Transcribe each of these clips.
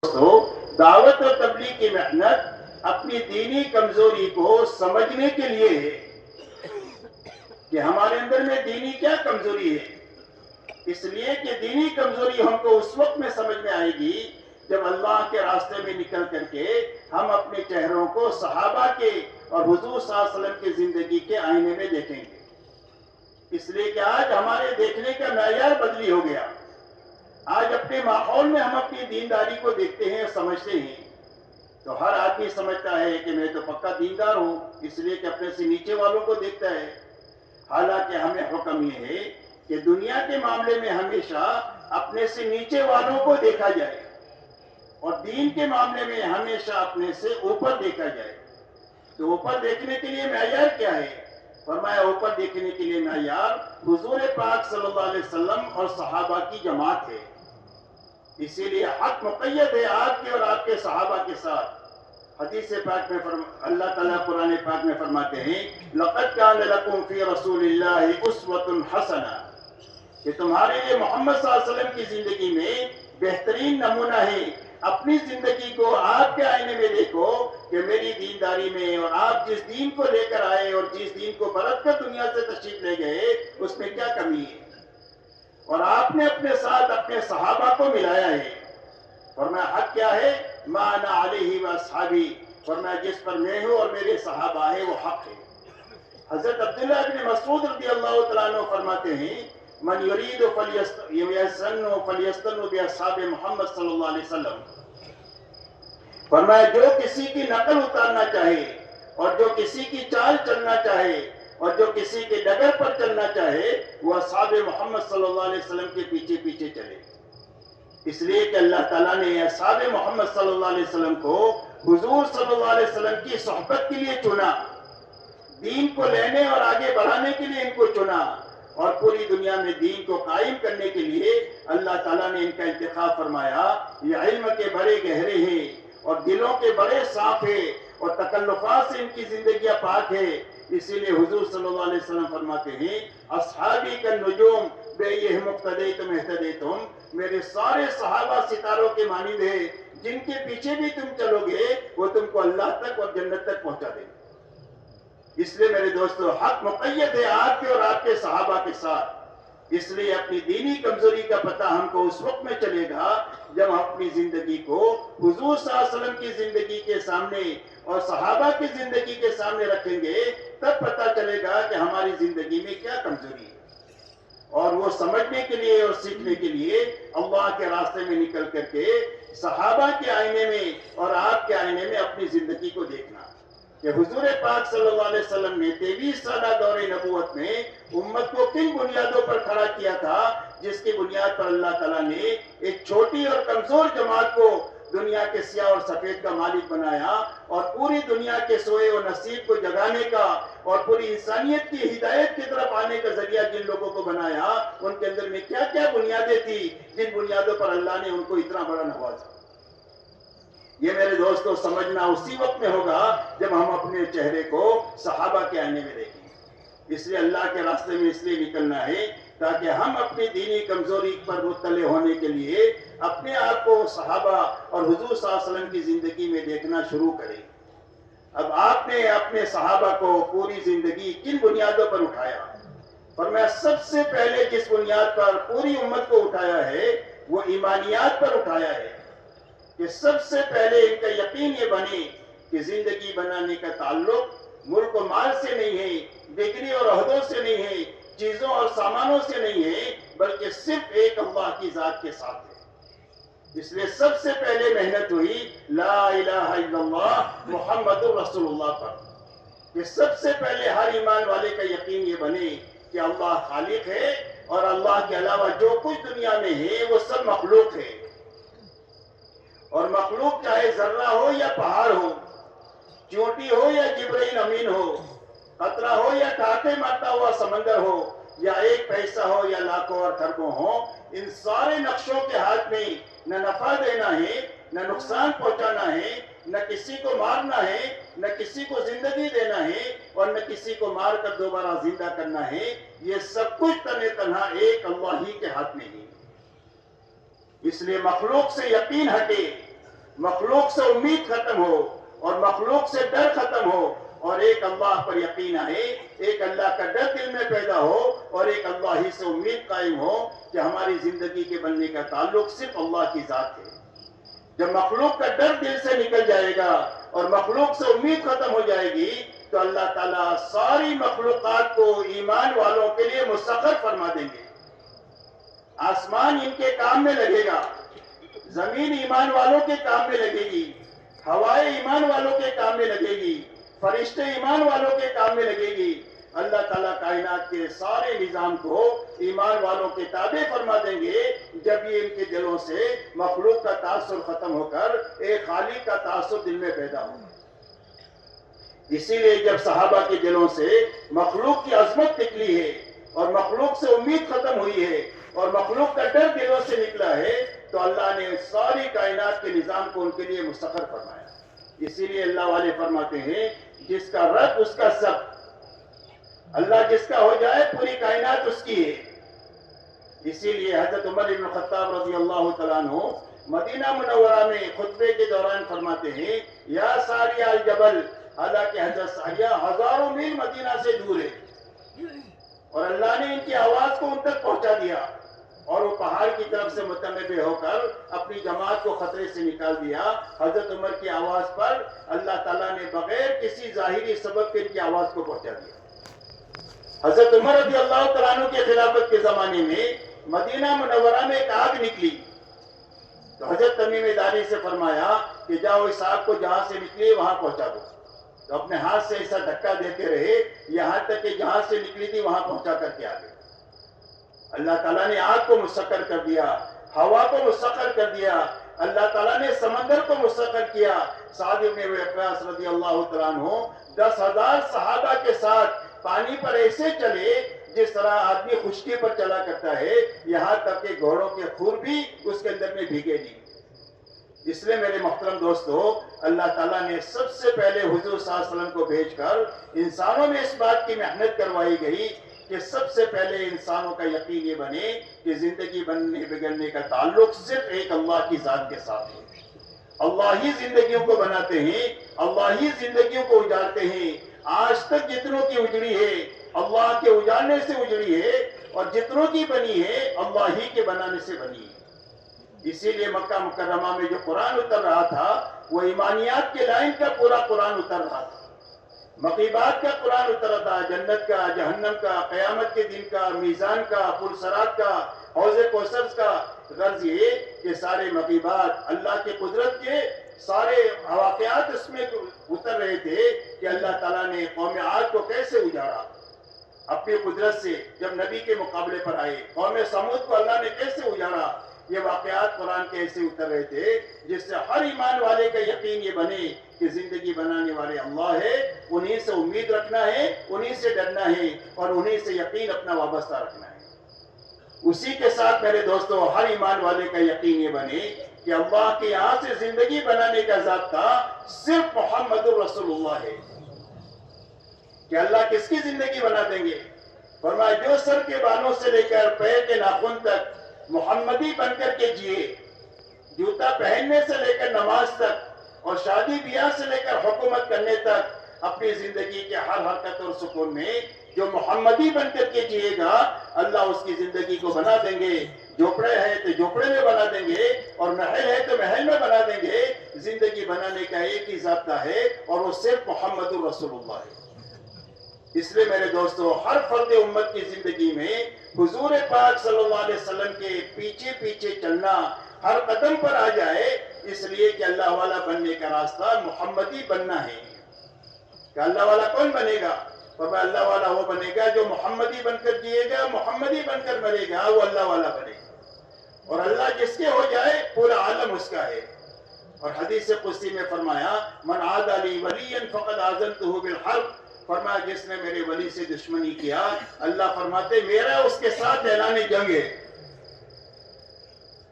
تو دعوت اور تبلیغ کی محنت اپنی دینی کمزوری کو سمجھنے کے لیے ہے کہ ہمارے اندر میں دینی کیا کمزوری ہے. اس لیے کہ دینی کمزوری ہم کو اس وقت میں سمجھ میں آئے گی جب اللہ کے راستے میں نکل کر کے ہم اپنے چہروں کو صحابہ کے اور حضور صلی اللہ علیہ وسلم کی زندگی کے آئینے میں دیکھیں گے. اس لیے کہ آج ہمارے دیکھنے کا معیار بدلی ہو گیا. آج اپنے ماحول میں ہم اپنی دینداری کو دیکھتے ہیں اور سمجھتے ہیں تو ہر آدمی سمجھتا ہے کہ میں تو پکا دیندار ہوں، اس لیے کہ اپنے سے نیچے والوں کو دیکھتا ہے. حالانکہ ہمیں حکم یہ ہے کہ دنیا کے معاملے میں ہمیشہ اپنے سے نیچے والوں کو دیکھا جائے اور دین کے معاملے میں ہمیشہ اپنے سے اوپر دیکھا جائے. تو اوپر دیکھنے کے لیے معیار کیا ہے؟ فرمایا اوپر دیکھنے کے لیے معیار حضور پاک صلی اللہ علیہ وسلم اور صحابہ کی جماعت ہے. اسی لیے حق مقید ہے آپ کے اور آپ کے صحابہ کے ساتھ. حدیث پاک میں اللہ تعالیٰ قرآن پاک میں فرماتے ہیں لَقَدْ كَانَ لَكُمْ فِي رَسُولِ اللَّهِ أُسْوَةٌ حَسَنَةٌ کہ تمہارے لیے محمد صلی اللہ علیہ وسلم کی زندگی میں بہترین نمونہ ہے. اپنی زندگی کو آپ کے آئینے میں دیکھو کہ میری دینداری میں اور آپ جس دین کو لے کر آئے اور جس دین کو برت کر دنیا سے تشریف لے گئے اس میں کیا کمی ہے. اور آپ نے اپنے ساتھ اپنے صحابہ کو ملایا ہے. فرمایا حق کیا ہے؟ ما انا علیہ واصحابی، فرمایا جس پر میں ہوں اور میرے صحابہ ہیں وہ حق ہے. حضرت عبداللہ بن مسعود رضی اللہ تعالیٰ عنہ فرماتے ہیں من یرید فلیستن باصحاب محمد صلی اللہ علیہ وسلم. فرمایا جو کسی کی نقل اتارنا چاہے اور جو کسی کی چال چلنا چاہے اور جو کسی کے ڈگر پر چلنا چاہے وہ اصحاب محمد صلی اللہ علیہ وسلم کے پیچھے پیچھے چلے. اس لیے کہ اللہ تعالیٰ نے اصحاب محمد صلی اللہ علیہ وسلم کو حضور صلی اللہ علیہ وسلم کی صحبت کے لیے چنا، دین کو لینے اور آگے بڑھانے کے لیے ان کو چنا اور پوری دنیا میں دین کو قائم کرنے کے لیے اللہ تعالیٰ نے ان کا انتخاب فرمایا. یہ علم کے بڑے گہرے ہیں اور دلوں کے بڑے صاف ہیں اور تکلفات سے ان کی زندگیاں پاک ہے. اسی لیے حضور صلی اللہ علیہ وسلم فرماتے ہیں اصحابی کالنجوم بِأَيِّهِمْ اقْتَدَيْتُمْ اهْتَدَيْتُمْ، میرے سارے صحابہ ستاروں کے مانند ہیں، جن کے پیچھے بھی تم چلو گے وہ تم کو اللہ تک اور جنت تک پہنچا دیں گے. اس لیے میرے دوستو حق مقید ہے آپ کے اور آپ کے صحابہ کے ساتھ. اس لیے اپنی دینی کمزوری کا پتہ ہم کو اس وقت میں چلے گا جب ہم اپنی زندگی کو حضور صلی اللہ علیہ وسلم کی زندگی کے سامنے اور صحابہ کی زندگی کے سامنے رکھیں گے، تب پتہ چلے گا کہ ہماری زندگی میں کیا کمزوری ہے. اور وہ سمجھنے کے لیے اور سیکھنے کے لیے اللہ کے راستے میں نکل کر کے صحابہ کے آئینے میں اور آپ کے آئینے میں اپنی زندگی کو دیکھنا کہ حضور پاک صلی اللہ علیہ وسلم نے 23 سالہ دور نبوت میں امت کو کن بنیادوں پر کھڑا کیا تھا جس کی بنیاد پر اللہ تعالیٰ نے ایک چھوٹی اور کمزور جماعت کو دنیا کے سیاہ اور سفید کا مالک بنایا اور پوری دنیا کے سوئے و نصیب کو جگانے کا اور پوری انسانیت کی ہدایت کی طرف آنے کا ذریعہ جن لوگوں کو بنایا ان کے اندر میں کیا کیا بنیادیں تھی جن بنیادوں پر اللہ نے ان کو اتنا بڑا نوازا. یہ میرے دوستوں سمجھنا اسی وقت میں ہوگا جب ہم اپنے چہرے کو صحابہ کے آئینے میں دیکھیں. اس لیے اللہ کے راستے میں اس لیے نکلنا ہے تاکہ ہم اپنی دینی کمزوری پر مطلع ہونے کے لیے اپنے آپ کو صحابہ اور حضور صلی اللہ علیہ وسلم کی زندگی میں دیکھنا شروع کریں. اب آپ نے اپنے صحابہ کو پوری زندگی کن بنیادوں پر اٹھایا؟ فرمایا سب سے پہلے جس بنیاد پر پوری امت کو اٹھایا ہے وہ ایمانیات پر اٹھایا ہے کہ سب سے پہلے ان کا یقین یہ بنے کہ زندگی بنانے کا تعلق ملک و مال سے نہیں ہے، ڈگری اور عہدوں سے نہیں ہے، چیزوں اور سامانوں سے نہیں ہے، بلکہ صرف ایک اللہ کی ذات کے ساتھ ہے. اس لیے سب سے پہلے محنت ہوئی لا الہ الا اللہ محمد رسول اللہ پر کہ سب سے پہلے ہر ایمان والے کا یقین یہ بنے کہ اللہ خالق ہے اور اللہ کے علاوہ جو کچھ دنیا میں ہے وہ سب مخلوق ہے. اور مخلوق چاہے ذرہ ہو یا پہاڑ ہو، چونٹی ہو یا جبرائیل امین ہو، قطرہ ہو یا ٹھاٹے مارتا ہوا سمندر ہو یا ایک پیسہ ہو یا لاکھوں اور کھربوں ہو، ان سارے نقشوں کے ہاتھ میں نہ نفع دینا ہے نہ نقصان پہنچانا ہے، نہ کسی کو مارنا ہے نہ کسی کو زندگی دینا ہے اور نہ کسی کو مار کر دوبارہ زندہ کرنا ہے. یہ سب کچھ تنے تنہا ایک اللہ ہی کے ہاتھ میں ہے. اس لیے مخلوق سے یقین ہٹے مخلوق سے امید ختم ہو اور مخلوق سے ڈر ختم ہو اور ایک اللہ پر یقین آئے، ایک اللہ کا ڈر دل میں پیدا ہو اور ایک اللہ ہی سے امید قائم ہو کہ ہماری زندگی کے بننے کا تعلق صرف اللہ کی ذات ہے۔ جب مخلوق کا ڈر دل سے نکل جائے گا اور مخلوق سے امید ختم ہو جائے گی تو اللہ تعالیٰ ساری مخلوقات کو ایمان والوں کے لیے مسخر فرما دیں گے۔ آسمان ان کے کام میں لگے گا، زمین ایمان والوں کے کام میں لگے گی، ہوائیں ایمان والوں کے کام میں لگے گی، فرشتے ایمان والوں کے کام میں لگے گی۔ اللہ تعالیٰ کائنات کے سارے نظام کو ایمان والوں کے تابع فرما دیں گے جب یہ ان کے دلوں سے مخلوق کا تاثر ختم ہو کر ایک خالق کا تاثر دل میں پیدا ہو۔ اسی لیے جب صحابہ کے دلوں سے مخلوق کی عظمت نکلی ہے اور مخلوق سے امید ختم ہوئی ہے اور مخلوق کا ڈر دلوں سے نکلا ہے تو اللہ نے ساری کائنات کے نظام کو ان کے لیے مسخر فرمایا۔ اسی لیے اللہ والے فرماتے ہیں جس کا رب اس کا سب، اللہ جس کا ہو جائے پوری کائنات اس کی ہے۔ اسی لیے حضرت عمر بن خطاب رضی اللہ تعالیٰ عنہ مدینہ منورہ میں خطبے کے دوران فرماتے ہیں یا ساریہ الجبل، حالانکہ حضرت ساریہ ہزاروں میل مدینہ سے دور ہے اور اللہ نے ان کی آواز کو ان تک پہنچا دیا اور وہ پہاڑ کی طرف سے متنبع ہو کر اپنی جماعت کو خطرے سے نکال دیا۔ حضرت عمر کی آواز پر اللہ تعالیٰ نے بغیر کسی ظاہری سبب کے ان کی آواز کو پہنچا دیا۔ حضرت عمر رضی اللہ تعالیٰ عنہ کے خلافت کے زمانے میں مدینہ منورہ میں ایک آگ نکلی تو حضرت تمیم داری سے فرمایا کہ جاؤ اس آگ کو جہاں سے نکلی وہاں پہنچا دو، تو اپنے ہاتھ سے ایسا دھکا دیتے رہے یہاں تک کہ جہاں سے نکلی تھی وہاں پہنچا کر کے آگے۔ اللہ تعالیٰ نے آگ کو مسخر کر دیا، ہوا کو مسخر کر دیا، اللہ تعالیٰ نے سمندر کو مسخر کیا۔ سعد بن وقاص رضی اللہ تعالیٰ عنہ 10,000 صحابہ کے ساتھ پانی پر ایسے چلے جس طرح آدمی خشکی پر چلا کرتا ہے، یہاں تک کہ گھوڑوں کے خور بھی اس کے اندر میں بھیگے نہیں۔ اس لیے میرے محترم دوستو، اللہ تعالیٰ نے سب سے پہلے حضور صلی اللہ علیہ وسلم کو بھیج کر انسانوں میں اس بات کی محنت کروائی گئی کہ سب سے پہلے انسانوں کا یقین یہ بنے کہ زندگی بننے بگڑنے کا تعلق صرف ایک اللہ کی ذات کے ساتھ ہے۔ اللہ ہی زندگیوں کو بناتے ہیں، اللہ ہی زندگیوں کو اجارتے ہیں۔ آج تک جتنوں کی اجڑی ہے اللہ کے اجارنے سے اجڑی ہے اور جتنوں کی بنی ہے اللہ ہی کے بنانے سے بنی ہے۔ اسی لیے مکہ مکرمہ میں جو قرآن اتر رہا تھا وہ ایمانیات کے لائن کا پورا قرآن اتر رہا تھا، مقیبات کا قرآن اتر رہا تھا، جنت کا، جہنم کا، قیامت کے دن کا، میزان کا، پل صراط کا، حوض کوثر کا۔ غرض یہ کہ سارے مقیبات اللہ کے قدرت کے سارے واقعات اس میں اتر رہے تھے کہ اللہ تعالیٰ نے قوم عاد کو کیسے اجاڑا اپنی قدرت سے جب نبی کے مقابلے پر آئے، قوم سمود کو اللہ نے کیسے اجاڑا۔ یہ واقعات قرآن کے ایسے اتر رہے تھے جس سے ہر ایمان والے کا یقین یہ بنے کہ زندگی بنانے والے اللہ ہے، انہی سے امید رکھنا ہے، انہی سے ڈرنا ہے اور انہی سے یقین اپنا وابستہ رکھنا ہے۔ اسی کے ساتھ میرے دوستو ہر ایمان والے کا یقین یہ بنے کہ اللہ کے یہاں سے زندگی بنانے کا ضابطہ صرف محمد الرسول اللہ ہے۔ کہ اللہ کس کی زندگی بنا دیں گے؟ فرمایا جو سر کے بالوں سے لے کر پیر کے ناخن تک محمدی بن کر کے جیے، جوتا پہننے سے لے کر نماز تک اور شادی بیاہ سے لے کر حکومت کرنے تک اپنی زندگی کے ہر حرکت اور سکون میں جو محمدی بن کر کے جیے گا اللہ اس کی زندگی کو بنا دیں گے۔ جھوپڑے ہے تو جھوپڑے میں بنا دیں گے اور محل ہے تو محل میں بنا دیں گے۔ زندگی بنانے کا ایک ہی ضابطہ ہے اور وہ صرف محمد الرسول اللہ ہے۔ اس لیے میرے دوستو ہر فرد امت کی زندگی میں حضور پاک صلی اللہ علیہ وسلم کے پیچھے پیچھے چلنا ہر قدم پر آ جائے، اس لیے کہ اللہ والا بننے کا راستہ محمدی بننا ہے۔ کہ اللہ والا کون بنے گا؟ فرمایا اللہ والا وہ بنے گا جو محمدی بن کر جیے گا، محمدی بن کر مرے گا، وہ اللہ والا بنے گا۔ اور اللہ جس کے ہو جائے پورا عالم اس کا ہے۔ اور حدیث قدسی میں فرمایا من عاد لی ولیا فقد آذنتہ بالحرب، فرمایا جس نے میرے ولی سے دشمنی کیا، اللہ فرماتے میرا اس کے ساتھ اعلان جنگ ہے۔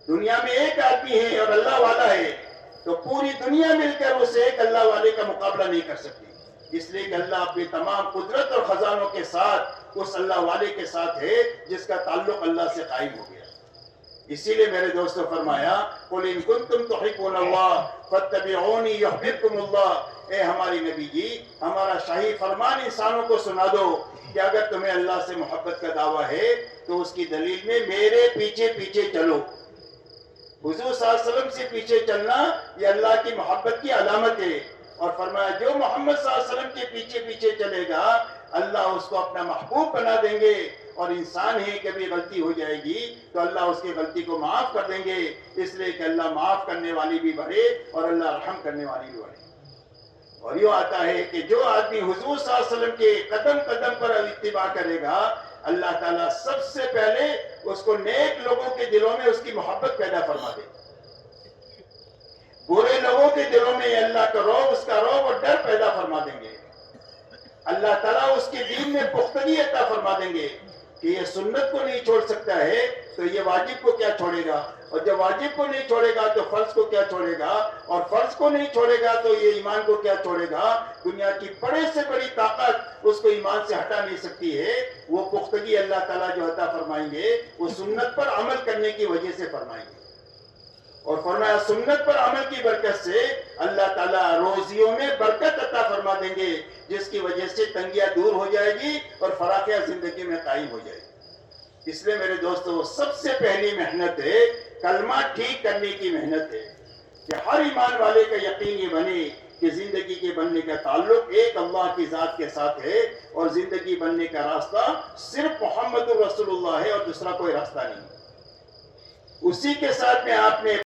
دنیا میں ایک آدمی ہے اور اللہ والا ہے تو پوری دنیا مل کر اسے ایک اللہ والے کا مقابلہ نہیں کر سکتی، اس لیے کہ اللہ اپنی تمام قدرت اور خزانوں کے ساتھ اس اللہ والے کے ساتھ ہے جس کا تعلق اللہ سے قائم ہو گیا۔ اسی لیے میرے دوستوں فرمایا قل ان کنتم تحبون اللہ فاتبعونی یحببکم اللہ، اے ہماری نبی جی ہمارا شاہی فرمان انسانوں کو سنا دو کہ اگر تمہیں اللہ سے محبت کا دعویٰ ہے تو اس کی دلیل میں میرے پیچھے پیچھے چلو۔ حضور صلی اللہ علیہ وسلم سے پیچھے چلنا یہ اللہ کی محبت کی علامت ہے، اور فرمایا جو محمد صلی اللہ علیہ وسلم کے پیچھے پیچھے چلے گا اللہ اس کو اپنا محبوب بنا دیں گے، اور انسان ہی کبھی غلطی ہو جائے گی تو اللہ اس کی غلطی کو معاف کر دیں گے، اس لیے کہ اللہ معاف کرنے والی بھی بڑھے اور اللہ رحم کرنے والی بھی بڑھے۔ اور یوں آتا ہے کہ جو آدمی حضور صلی اللہ علیہ وسلم کے قدم قدم پر اتباع کرے گا اللہ تعالیٰ سب سے پہلے اس کو نیک لوگوں کے دلوں میں اس کی محبت پیدا فرما دے، برے لوگوں کے دلوں میں اللہ کا رعب، اس کا رعب اور ڈر پیدا فرما دیں گے۔ اللہ تعالیٰ اس کے دین میں پختگی عطا فرما دیں گے کہ یہ سنت کو نہیں چھوڑ سکتا ہے تو یہ واجب کو کیا چھوڑے گا، اور جب واجب کو نہیں چھوڑے گا تو فرض کو کیا چھوڑے گا، اور فرض کو نہیں چھوڑے گا تو یہ ایمان کو کیا چھوڑے گا۔ دنیا کی بڑے سے بڑی طاقت اس کو ایمان سے ہٹا نہیں سکتی ہے۔ وہ پختگی اللہ تعالیٰ جو عطا فرمائیں گے وہ سنت پر عمل کرنے کی وجہ سے فرمائیں گے، اور فرمایا سنت پر عمل کی برکت سے اللہ تعالیٰ روزیوں میں برکت عطا فرما دیں گے، جس کی وجہ سے تنگیاں دور ہو جائے گی اور فراخیہ زندگی میں قائم ہو جائے گی۔ اس لیے میرے دوستو سب سے پہلی محنت ہے کلمہ ٹھیک کرنے کی محنت ہے، کہ ہر ایمان والے کا یقین یہ بنے کہ زندگی کے بننے کا تعلق ایک اللہ کی ذات کے ساتھ ہے، اور زندگی بننے کا راستہ صرف محمد رسول اللہ ہے اور دوسرا کوئی راستہ نہیں۔ اسی کے ساتھ میں آپ نے